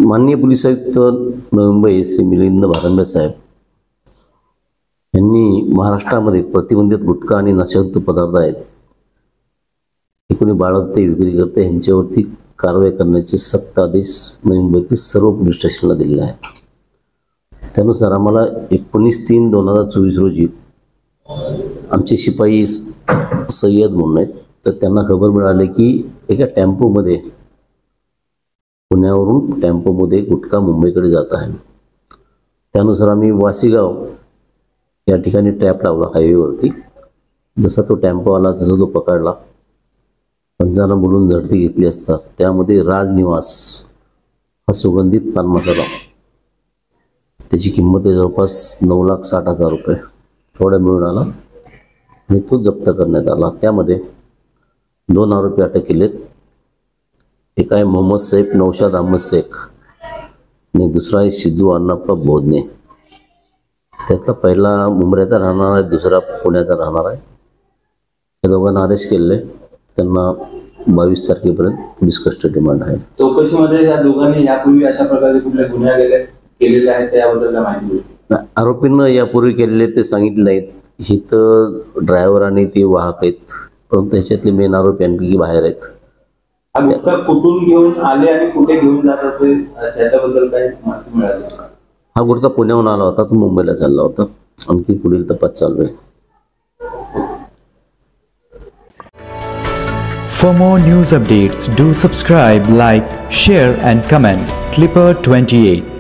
माननीय पोलीस आयुक्त नवी मुंबई श्री मिलिंद भारंबे साहेब यांनी महाराष्ट्रामध्ये प्रतिबंधित गुटखा आणि नशायुक्त पदार्थ आहेत हे कोणी बाळगते विक्री करते यांच्यावरती कारवाई करण्याचे सक्त आदेश नवी मुंबईतील सर्व पोलीस स्टेशनला दिलेले आहेत. त्यानुसार आम्हाला 19/3/2024 रोजी आमचे शिपाई सय्यद म्हणून आहेत, तर त्यांना खबर मिळाली की एका टेम्पोमध्ये पुण्यावरून टेम्पोमध्ये गुटखा मुंबईकडे जात आहे. त्यानुसार आम्ही वासीगाव या ठिकाणी ट्रॅप लावला हायवेवरती. जसा तो टेम्पो आला तसा तो पकडला. पंचांना बोलून झडती घेतली असता त्यामध्ये राजनिवास हा सुगंधित पान मसाला, त्याची किंमत आहे जवळपास 9,60,000 रुपये थोडा मिळून आला आणि तो जप्त करण्यात आला. त्यामध्ये 2 आरोपी अटक केलेत. एक आहे मोहम्मद सैफ नौशाद अहमद शेख आणि दुसरा आहे सिद्धू अण्णाप्पा बोधने. त्यातला पहिला मुंबईचा राहणार आहे, दुसरा पुण्याचा राहणार आहे. या दोघांना अरेस्ट केले. त्यांना 22 तारखेपर्यंत पोलीस कस्टडी डिमांड आहे. चौकशीमध्ये या दोघांनी यापूर्वी अशा प्रकारे कुठले गुन्हे केलेले आहेत त्याबद्दल माहिती होती? आरोपींना यापूर्वी केलेले ते सांगितले नाहीत. ही तर ड्रायव्हर आणि ते वाहक आहेत, परंतु ह्याच्यातले मेन आरोपी आणखी बाहेर आहेत. हा गुटखा कुठून घेऊन आले आणि कुठे घेऊन जात होते याच्याबद्दल काही माहिती मिळाली? हा गुटखा पुण्याहून आला होता, तो मुंबईला चालला होता. आणखी पुढील तपास चालू आहे. For more news updates, do subscribe, like, share and comment. Clipper 28.